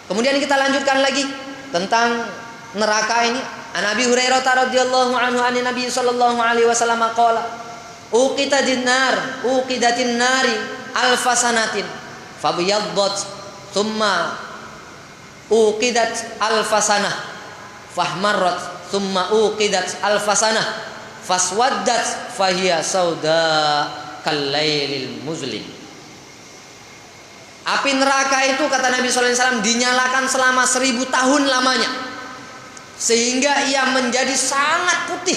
Kemudian kita lanjutkan lagi tentang neraka ini. An Abi Hurairah radhiyallahu anhu an Nabi sallallahu alaihi wasallam qala uqidatin nari alfasanatin fabyaddat thumma uqidat alfasanah fahmarrat thumma uqidat alfasanah faswaddat fahiya sauda kallailil muzlim. Api neraka itu kata Nabi sallallahu alaihi wasallam dinyalakan selama 1000 tahun lamanya, sehingga ia menjadi sangat putih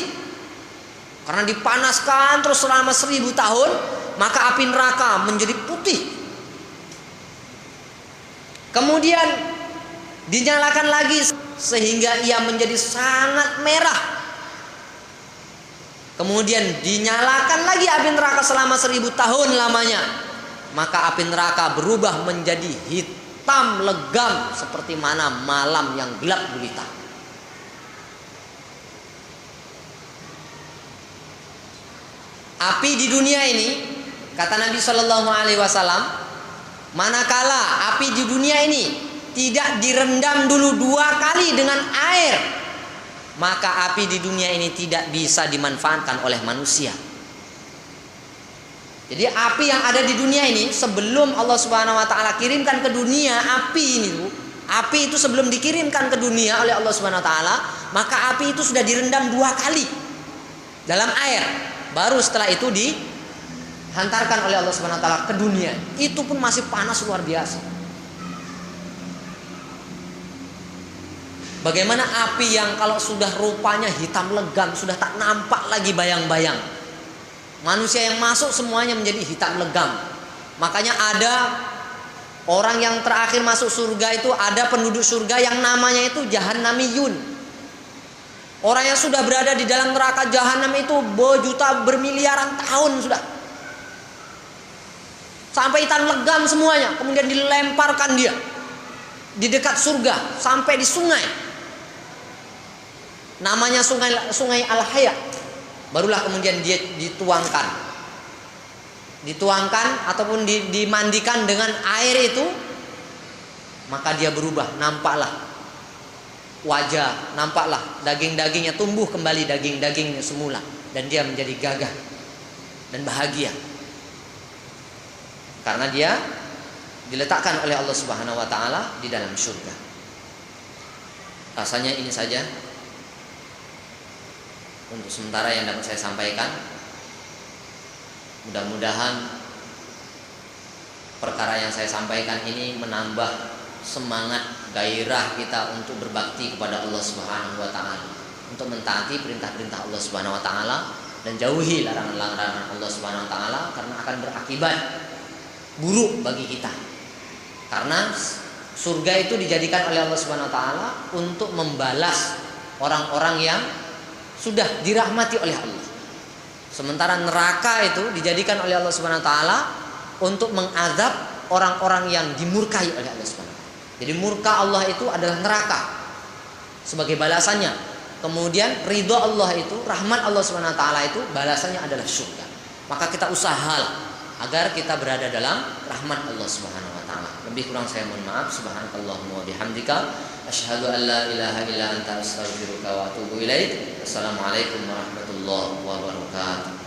karena dipanaskan terus selama 1000 tahun, maka api neraka menjadi putih. Kemudian dinyalakan lagi sehingga ia menjadi sangat merah. Kemudian dinyalakan lagi api neraka selama 1000 tahun lamanya, maka api neraka berubah menjadi hitam legam seperti mana malam yang gelap gulita. Api di dunia ini, kata Nabi Shallallahu Alaihi Wasallam, manakala api di dunia ini tidak direndam dulu 2 kali dengan air, maka api di dunia ini tidak bisa dimanfaatkan oleh manusia. Jadi api yang ada di dunia ini sebelum Allah Subhanahu Wa Taala kirimkan ke dunia api itu sebelum dikirimkan ke dunia oleh Allah Subhanahu Wa Taala, maka api itu sudah direndam 2 kali dalam air. Baru setelah itu dihantarkan oleh Allah Subhanahu Wa Taala ke dunia. Itu pun masih panas luar biasa. Bagaimana api yang kalau sudah rupanya hitam legam, sudah tak nampak lagi bayang-bayang. Manusia yang masuk semuanya menjadi hitam legam. Makanya ada orang yang terakhir masuk surga itu, ada penduduk surga yang namanya itu Jahannamiyun. Orang yang sudah berada di dalam neraka jahanam itu bermiliaran tahun sudah. Sampai hitam legam semuanya. Kemudian dilemparkan dia di dekat surga sampai di sungai. Namanya sungai Al-Haya. Barulah kemudian dia dituangkan ataupun dimandikan dengan air itu. Maka dia berubah, nampaklah wajah, nampaklah daging-dagingnya tumbuh kembali daging-dagingnya semula, dan dia menjadi gagah dan bahagia karena dia diletakkan oleh Allah Subhanahu Wa Taala di dalam surga. Rasanya ini saja untuk sementara yang dapat saya sampaikan. Mudah-mudahan perkara yang saya sampaikan ini menambah semangat, gairah kita untuk berbakti kepada Allah Subhanahu Wa Taala, untuk mentaati perintah-perintah Allah Subhanahu Wa Taala dan jauhi larangan-larangan Allah Subhanahu Wa Taala, karena akan berakibat buruk bagi kita. Karena surga itu dijadikan oleh Allah Subhanahu Wa Taala untuk membalas orang-orang yang sudah dirahmati oleh Allah. Sementara neraka itu dijadikan oleh Allah Subhanahu Wa Taala untuk mengazab orang-orang yang dimurkai oleh Allah Subhanahu Wa Taala. Jadi murka Allah itu adalah neraka sebagai balasannya. Kemudian ridho Allah itu, rahmat Allah Subhanahu Wa Taala itu balasannya adalah surga. Maka kita usahalah agar kita berada dalam rahmat Allah Subhanahu Wa Taala. Lebih kurang saya mohon maaf. Subhanakallahumma wa bihamdika asyhadu an la ilaha illa anta astaghfiruka wa atubu ilaik. Assalamualaikum warahmatullahi wabarakatuh.